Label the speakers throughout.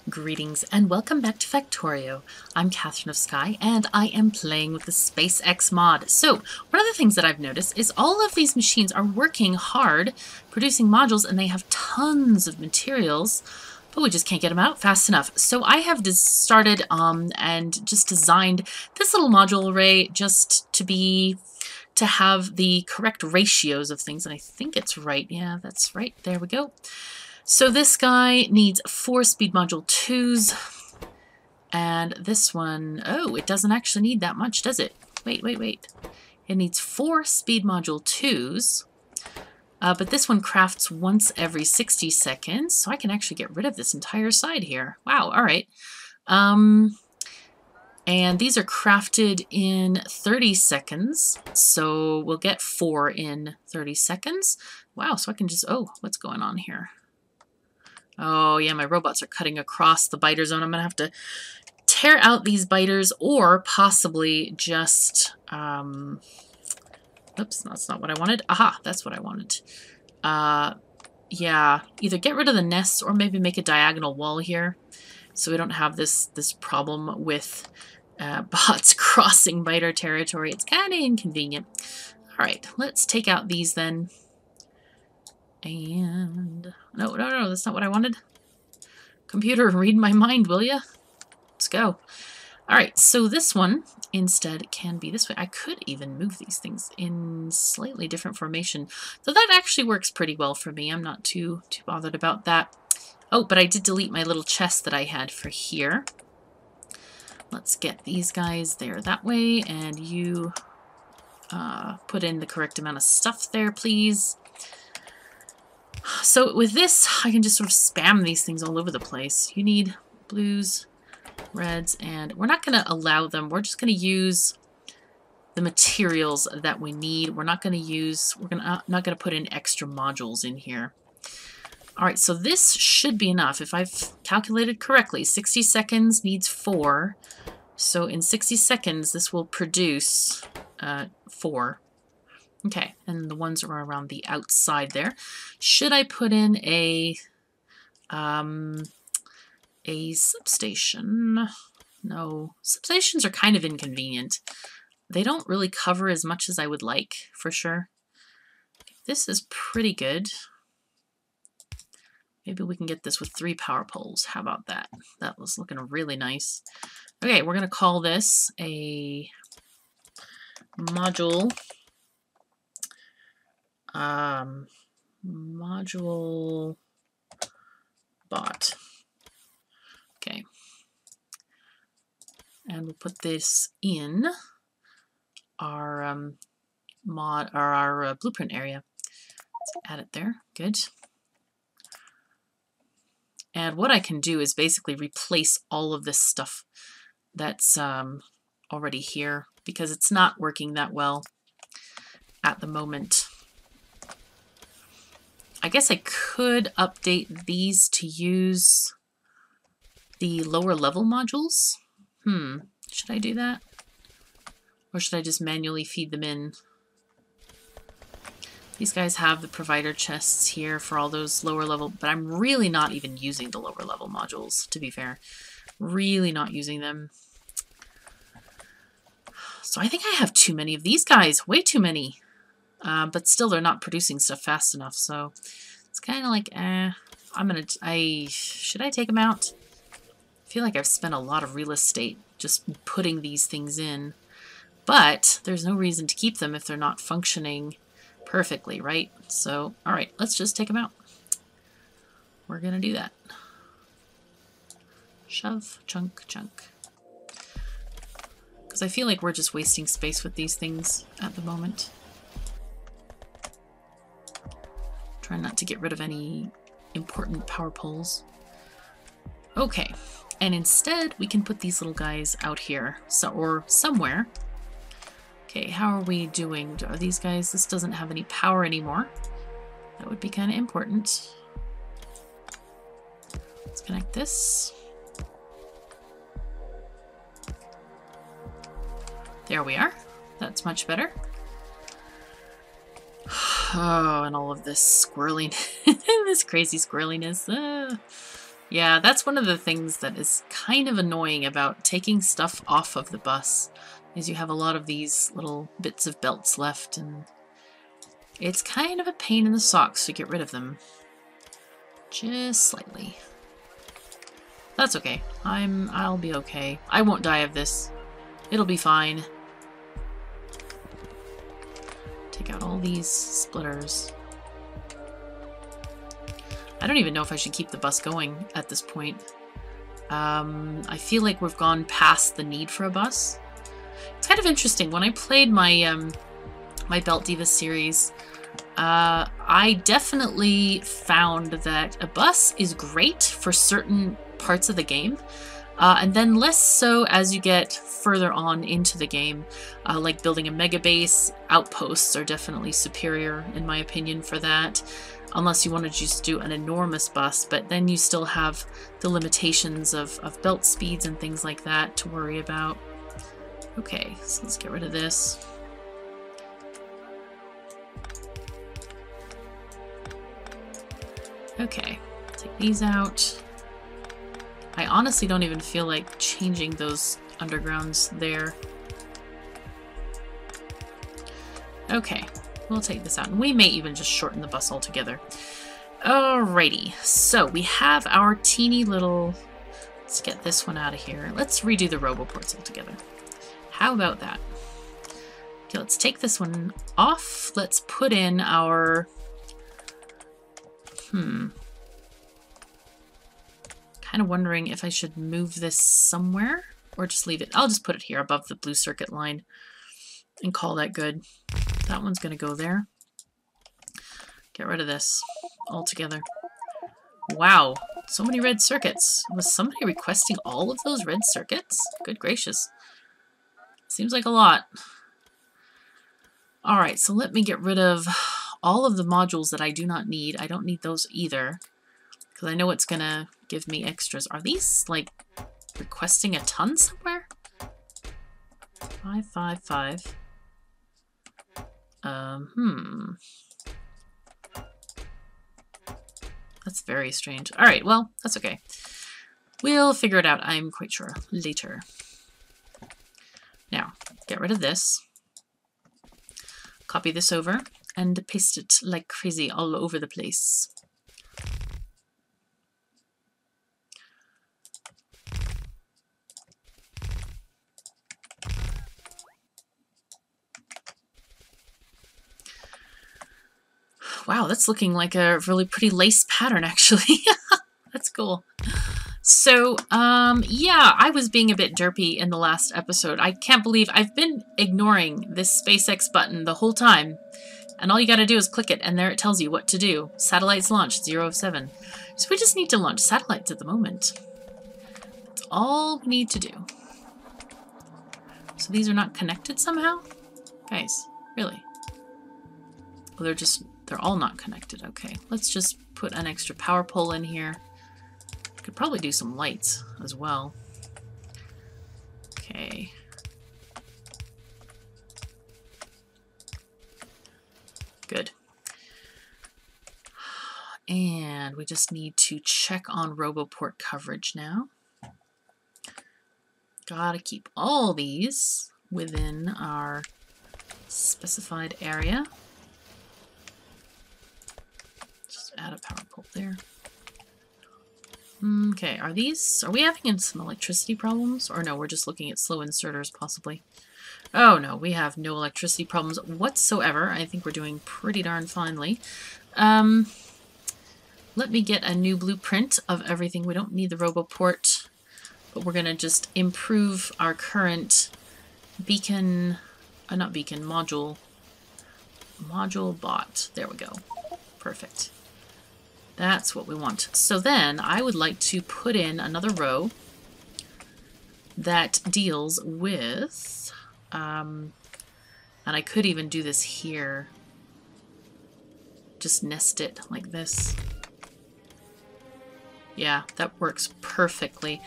Speaker 1: Greetings and welcome back to Factorio. I'm KatherineOfSky and I am playing with the SpaceX mod. So one of the things that I've noticed is all of these machines are working hard producing modules and they have tons of materials, but we just can't get them out fast enough. So I have started and just designed this little module array just to have the correct ratios of things, and I think it's right. Yeah, that's right. There we go. So this guy needs 4 speed module 2s, and this one, oh, it doesn't actually need that much, does it? Wait. It needs 4 speed module 2s, but this one crafts once every 60 seconds, so I can actually get rid of this entire side here. Wow, all right. And these are crafted in 30 seconds, so we'll get 4 in 30 seconds. Wow, so I can just, oh, what's going on here? Oh yeah, my robots are cutting across the biter zone. I'm going to have to tear out these biters or possibly just, oops, that's not what I wanted. Aha, that's what I wanted. Yeah, either get rid of the nests or maybe make a diagonal wall here so we don't have this problem with bots crossing biter territory. It's kind of inconvenient. All right, let's take out these then. And no, that's not what I wanted. Computer, read my mind, will ya? Let's go. All right, so this one instead can be this way. I could even move these things in slightly different formation. So that actually works pretty well for me. I'm not too bothered about that. Oh, but I did delete my little chest that I had for here. Let's get these guys there that way, and you put in the correct amount of stuff there, please. So with this, I can just sort of spam these things all over the place. You need blues, reds, and we're not going to allow them. We're just going to use the materials that we need. We're not going to use, not going to put in extra modules in here. All right, so this should be enough. If I've calculated correctly, 60 seconds needs 4. So in 60 seconds, this will produce 4. Okay, and the ones are around the outside there. Should I put in a substation? No, substations are kind of inconvenient. They don't really cover as much as I would like, for sure. This is pretty good. Maybe we can get this with 3 power poles. How about that? That was looking really nice. Okay, we're going to call this a module bot. Okay. And we'll put this in our blueprint area. Let's add it there. Good. And what I can do is basically replace all of this stuff that's already here because it's not working that well at the moment. I guess I could update these to use the lower level modules. Should I do that? Or should I just manually feed them in? These guys have the provider chests here for all those lower level, but I'm really not even using the lower level modules, to be fair. Really not using them. So I think I have too many of these guys, way too many. But still they're not producing stuff fast enough, so it's kind of like, should I take them out? I feel like I've spent a lot of real estate just putting these things in, but there's no reason to keep them if they're not functioning perfectly, right? So, all right, let's just take them out. We're gonna do that. Shove, chunk. Because I feel like we're just wasting space with these things at the moment. Trying not to get rid of any important power poles. Okay, and instead we can put these little guys out here, or somewhere. Okay, how are we doing? Are these guys, this doesn't have any power anymore. That would be kind of important. Let's connect this. There we are. That's much better. Oh, and all of this squirreling, this crazy squirreliness. Yeah, that's one of the things that is kind of annoying about taking stuff off of the bus, is you have a lot of these little bits of belts left, and it's kind of a pain in the socks to get rid of them. Just slightly. That's okay. I'll be okay. I won't die of this. It'll be fine. Take out all these splitters. I don't even know if I should keep the bus going at this point. I feel like we've gone past the need for a bus. It's kind of interesting. When I played my my Belt Diva series, I definitely found that a bus is great for certain parts of the game, and then less so as you get further on into the game. Like building a mega base, outposts are definitely superior in my opinion for that. Unless you want to just do an enormous bus, but then you still have the limitations of belt speeds and things like that to worry about. Okay, so let's get rid of this. Okay, take these out. I honestly don't even feel like changing those undergrounds there. Okay. We'll take this out, and we may even just shorten the bus altogether. Alrighty, so we have our teeny little... Let's get this one out of here. Let's redo the roboports altogether. How about that? Okay, let's take this one off. Let's put in our... Kind of wondering if I should move this somewhere, or just leave it. I'll just put it here above the blue circuit line and call that good. That one's going to go there. Get rid of this altogether. Wow, so many red circuits. Was somebody requesting all of those red circuits? Good gracious. Seems like a lot. Alright, so let me get rid of all of the modules that I do not need. I don't need those either, because I know it's going to give me extras. Are these, like, requesting a ton somewhere? 555. That's very strange. Alright, well, that's okay. We'll figure it out, I'm quite sure, later. Now, get rid of this. Copy this over and paste it like crazy all over the place. Wow, that's looking like a really pretty lace pattern, actually. That's cool. So, yeah, I was being a bit derpy in the last episode. I can't believe I've been ignoring this SpaceX button the whole time. And all you gotta do is click it, and there it tells you what to do. Satellites launched, 0 of 7. So we just need to launch satellites at the moment. That's all we need to do. So these are not connected somehow? Guys, really? Well, they're all not connected. Okay, let's just put an extra power pole in here. Could probably do some lights as well. Okay. Good. And we just need to check on RoboPort coverage now. Gotta keep all these within our specified area. Just add a power pole there. Okay, are we having some electricity problems? Or no, we're just looking at slow inserters, possibly. Oh no, we have no electricity problems whatsoever. I think we're doing pretty darn finely. Let me get a new blueprint of everything. We don't need the RoboPort, but we're gonna just improve our current beacon, not beacon, module bot. There we go. Perfect. That's what we want. So then I would like to put in another row that deals with, and I could even do this here. Just nest it like this. Yeah, that works perfectly.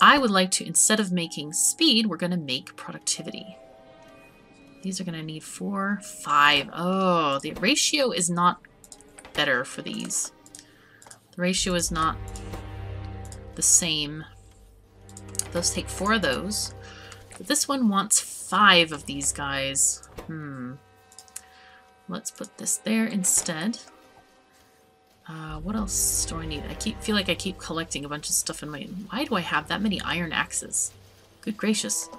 Speaker 1: I would like to, instead of making speed, we're going to make productivity. These are going to need 4, 5. Oh, the ratio is not better for these. The ratio is not the same. Those take 4 of those. But this one wants 5 of these guys. Let's put this there instead. What else do I need? I feel like I keep collecting a bunch of stuff in my... Why do I have that many iron axes? Good gracious.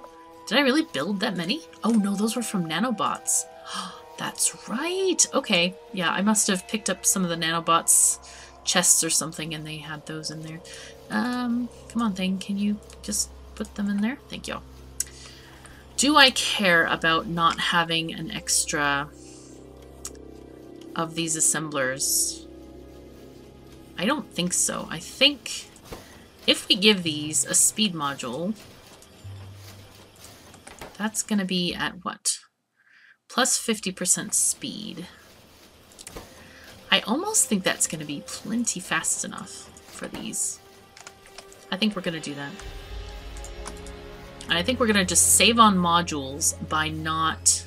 Speaker 1: Did I really build that many? Oh no, those were from Nanobots. That's right. Okay. Yeah, I must have picked up some of the Nanobots chests or something and they had those in there. Come on thing, can you just put them in there? Thank you. Do I care about not having an extra of these assemblers? I don't think so. I think if we give these a speed module, that's going to be at what? Plus 50% speed. I almost think that's going to be plenty fast enough for these. I think we're going to do that. And I think we're going to just save on modules by not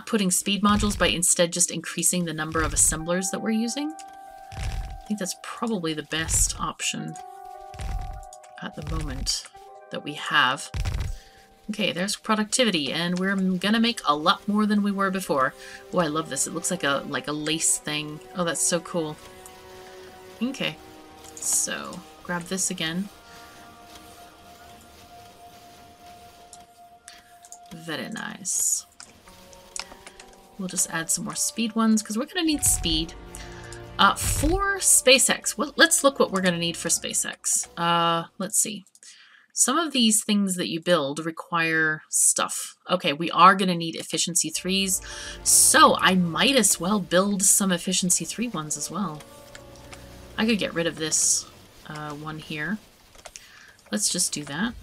Speaker 1: putting speed modules, by instead just increasing the number of assemblers that we're using. I think that's probably the best option at the moment that we have. Okay, there's productivity, and we're gonna make a lot more than we were before. Oh, I love this. It looks like a lace thing. Oh, that's so cool. Okay, so grab this again. Very nice. We'll just add some more speed ones because we're going to need speed. For SpaceX, well, let's look what we're going to need for SpaceX. Let's see. Some of these things that you build require stuff. Okay, we are going to need efficiency 3s, so I might as well build some efficiency 3 ones as well. I could get rid of this one here. Let's just do that.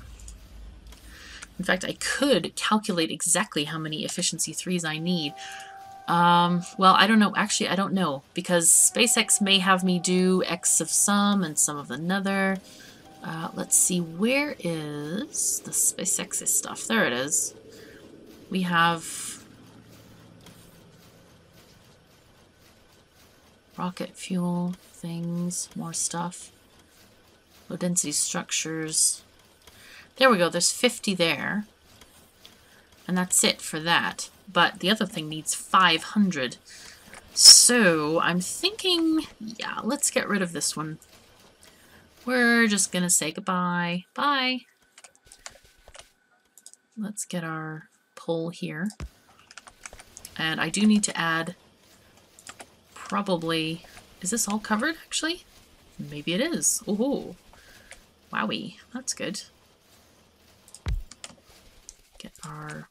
Speaker 1: In fact, I could calculate exactly how many efficiency 3s I need. Well, I don't know. Actually, I don't know, because SpaceX may have me do X of some and some of another. Let's see, where is the SpaceX stuff? There it is. We have rocket fuel things, more stuff. Low density structures. There we go, there's 50 there. And that's it for that. But the other thing needs 500. So I'm thinking, yeah, let's get rid of this one. We're just gonna say goodbye. Bye. Let's get our pole here. And I do need to add probably... Is this all covered, actually? Maybe it is. Ooh. Wowie. That's good. Get our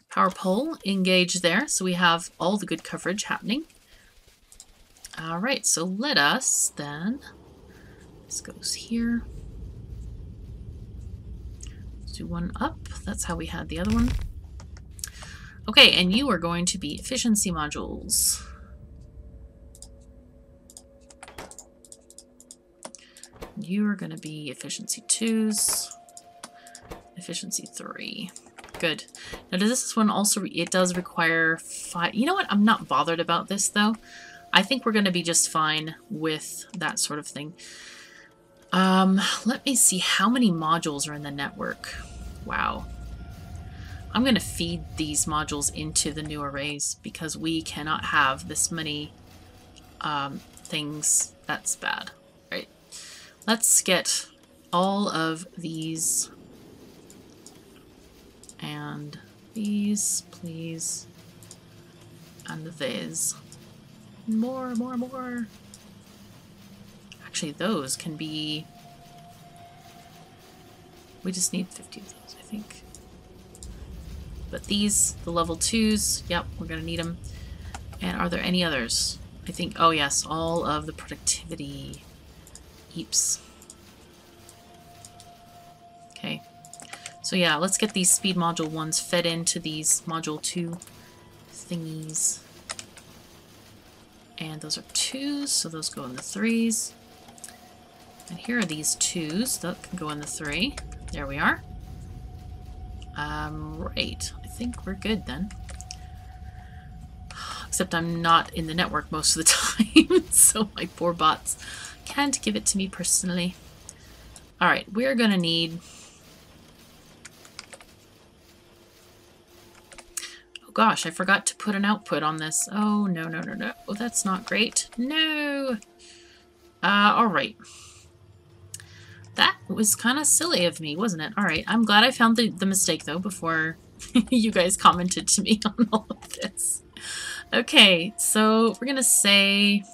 Speaker 1: power pole engaged there, so we have all the good coverage happening. Alright, so let us then... This goes here. Let's do one up. That's how we had the other one. Okay, and you are going to be efficiency modules. You are going to be efficiency 2s. Efficiency 3. Good. Now does this one also, it does require 5. You know what? I'm not bothered about this though. I think we're going to be just fine with that sort of thing. Let me see how many modules are in the network. Wow. I'm going to feed these modules into the new arrays because we cannot have this many things. That's bad. Right. Let's get all of these and these, please, and these. More. Actually, those can be... We just need 50 of those, I think. But these, the level 2s, yep, we're going to need them. And are there any others? I think, oh yes, all of the productivity heaps. Okay. So yeah, let's get these speed module ones fed into these module 2 thingies. And those are 2s, so those go in the 3s. And here are these 2s that can go in the 3. There we are. Right. I think we're good then. Except I'm not in the network most of the time, so my poor bots can't give it to me personally. Alright, we're gonna need... Oh gosh, I forgot to put an output on this. Oh, no, no, no, no. Oh, that's not great. No! Alright. That was kind of silly of me, wasn't it? Alright, I'm glad I found the mistake, though, before you guys commented to me on all of this. Okay, so we're gonna say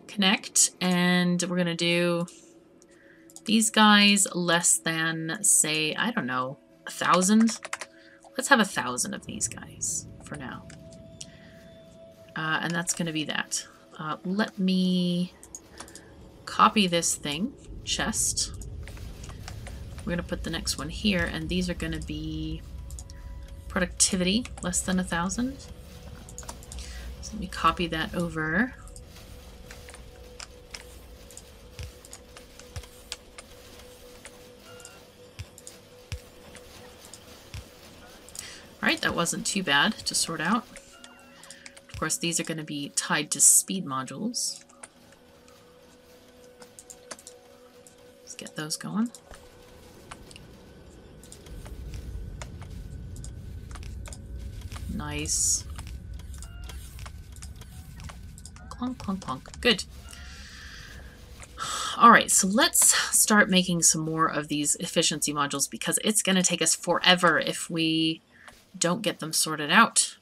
Speaker 1: connect, and we're gonna do these guys less than, say, I don't know, 1,000. Let's have 1,000 of these guys for now. And that's gonna be that. Let me copy this thing, chest. We're gonna put the next one here, and these are gonna be productivity less than 1,000. So let me copy that over. Alright, that wasn't too bad to sort out. Of course, these are going to be tied to speed modules. Let's get those going. Nice. Clunk, clunk, clunk. Good. Alright, so let's start making some more of these efficiency modules because it's going to take us forever if we don't get them sorted out.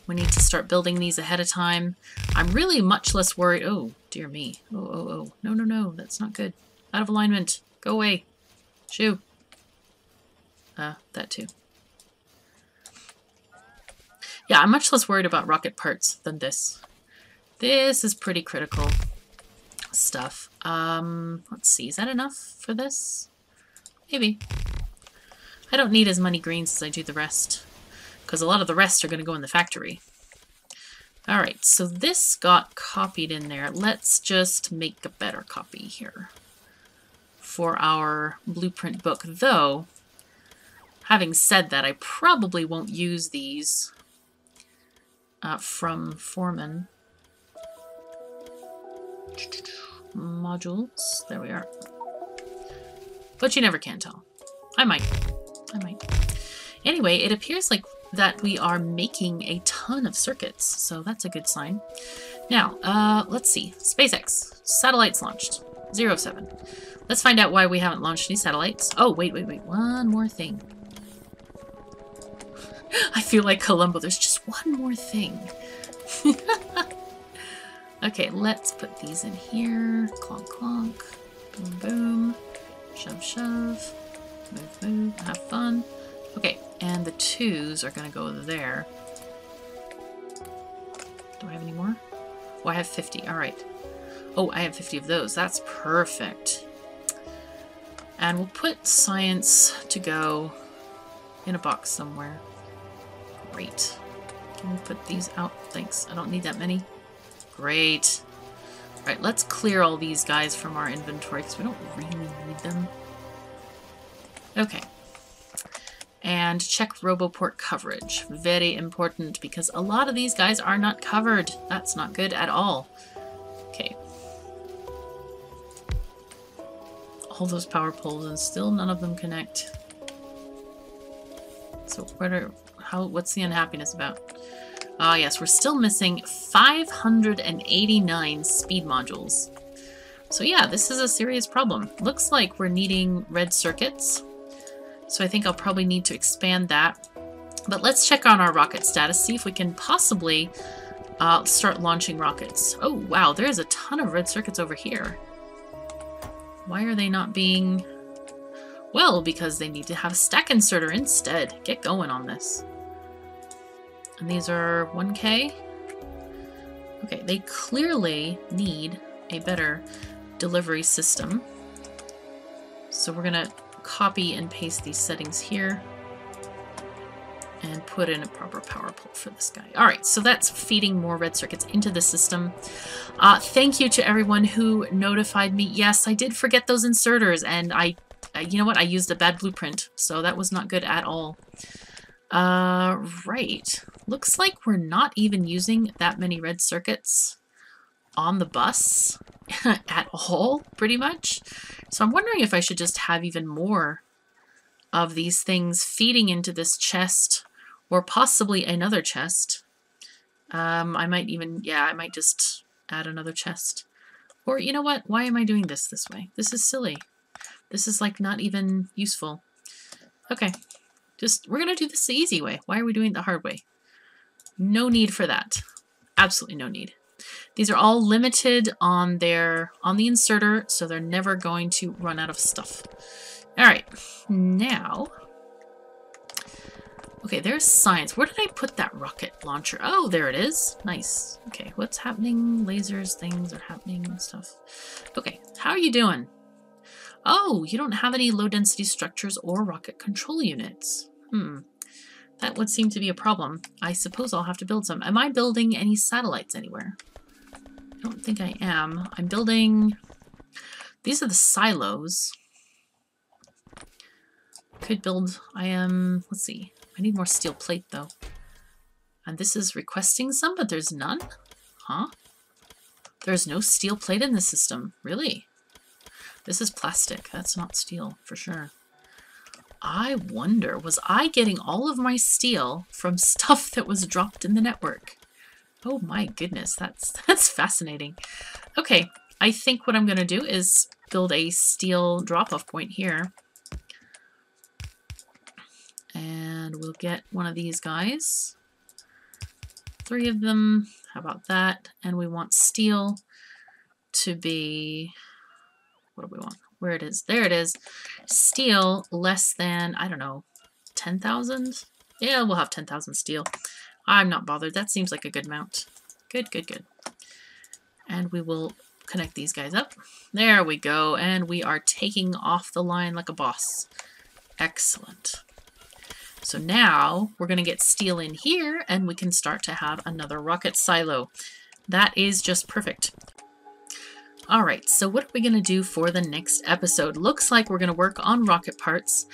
Speaker 1: We need to start building these ahead of time. I'm really much less worried. Oh, dear me. Oh, oh, oh. No, no, no. That's not good. Out of alignment. Go away. Shoo. That too. Yeah, I'm much less worried about rocket parts than this. This is pretty critical stuff. Let's see. Is that enough for this? Maybe. I don't need as many greens as I do the rest, because a lot of the rest are going to go in the factory. Alright, so this got copied in there. Let's just make a better copy here for our blueprint book. Though, having said that, I probably won't use these from Foreman. Modules. There we are. But you never can tell. I might. Anyway, it appears like that we are making a ton of circuits, so that's a good sign. Now, let's see. SpaceX. Satellites launched. 07. Let's find out why we haven't launched any satellites. Oh, wait. One more thing. I feel like Columbo. There's just one more thing. Okay, let's put these in here. Clonk, clonk. Boom, boom. Shove, shove. Move, move. Have fun. Okay, and the 2s are going to go there. Do I have any more? Oh, I have 50. All right. Oh, I have 50 of those. That's perfect. And we'll put science to go in a box somewhere. Great. Can we put these out? Thanks. I don't need that many. Great. All right, let's clear all these guys from our inventory because we don't really need them. Okay. And check RoboPort coverage. Very important because a lot of these guys are not covered. That's not good at all. Okay. All those power poles and still none of them connect. So what's the unhappiness about? Ah, yes, we're still missing 589 speed modules. So yeah, this is a serious problem. Looks like we're needing red circuits. So I think I'll probably need to expand that. But let's check on our rocket status, see if we can possibly start launching rockets. Oh, wow, there's a ton of red circuits over here. Why are they not being... Well, because they need to have a stack inserter instead. Get going on this. And these are 1K. Okay, they clearly need a better delivery system. So we're gonna copy and paste these settings here and put in a proper power pole for this guy. All right, so that's feeding more red circuits into the system. Thank you to everyone who notified me. Yes, I did forget those inserters, and you know what? I used a bad blueprint, so that was not good at all. Right. looks like we're not even using that many red circuits on the bus at all, pretty much. So I'm wondering if I should just have even more of these things feeding into this chest, or possibly another chest. I might even, yeah, I might just add another chest. Or, you know what? Why am I doing this way? This is silly. This is, like, not even useful. Okay. We're gonna do this the easy way. Why are we doing it the hard way? No need for that. Absolutely no need. These are all limited on the inserter, so they're never going to run out of stuff. Alright, now... Okay, there's science. Where did I put that rocket launcher? Oh, there it is. Nice. Okay, what's happening? Lasers, things are happening and stuff. Okay, how are you doing? Oh, you don't have any low-density structures or rocket control units. That would seem to be a problem. I suppose I'll have to build some. Am I building any satellites anywhere? I don't think I am. I'm building... These are the silos. Could build... Let's see. I need more steel plate, though. And this is requesting some, but there's none? Huh? There's no steel plate in the system. Really? This is plastic. That's not steel, for sure. I wonder, was I getting all of my steel from stuff that was dropped in the network? Oh my goodness, that's fascinating. Okay, I think what I'm going to do is build a steel drop-off point here. And we'll get one of these guys. 3 of them. How about that? And we want steel to be... What do we want? Where it is. There it is. Steel less than, I don't know, 10,000? Yeah, we'll have 10,000 steel. I'm not bothered. That seems like a good amount. Good, good, good. And we will connect these guys up. There we go. And we are taking off the line like a boss. Excellent. So now we're going to get steel in here and we can start to have another rocket silo. That is just perfect. All right, so what are we going to do for the next episode? Looks like we're going to work on rocket parts.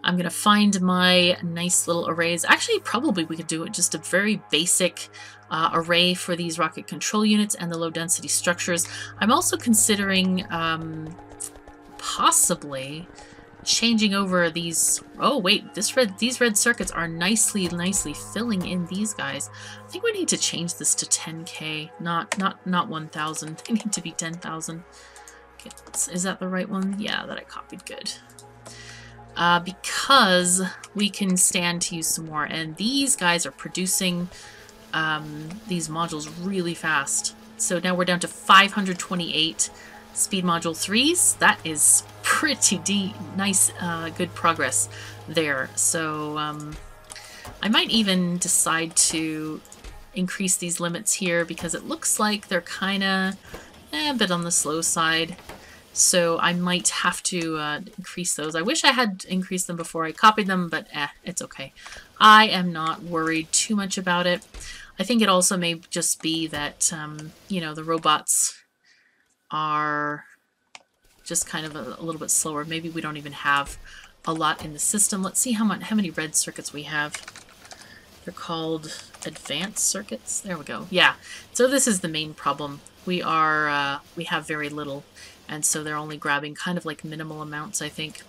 Speaker 1: I'm going to find my nice little arrays. Actually, probably we could do it just a very basic array for these rocket control units and the low density structures. I'm also considering possibly changing over these. Oh wait, these red circuits are nicely filling in these guys. I think we need to change this to 10K, not 1,000. They need to be 10,000. Okay, is that the right one? Yeah, that I copied. Good. Because we can stand to use some more, and these guys are producing these modules really fast. So now we're down to 528 speed module 3s. That is pretty nice, good progress there. So I might even decide to increase these limits here because it looks like they're kind of a bit on the slow side. So I might have to increase those. I wish I had increased them before I copied them, but it's okay. I am not worried too much about it. I think it also may just be that, you know, the robots are just kind of a little bit slower. Maybe we don't even have a lot in the system. Let's see how many red circuits we have. They're called advanced circuits. There we go. Yeah. So this is the main problem. We have very little, and so they're only grabbing kind of like minimal amounts, I think.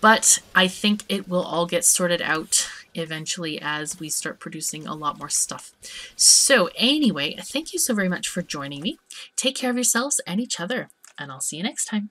Speaker 1: But I think it will all get sorted out eventually as we start producing a lot more stuff. So anyway, thank you so very much for joining me. Take care of yourselves and each other, and I'll see you next time.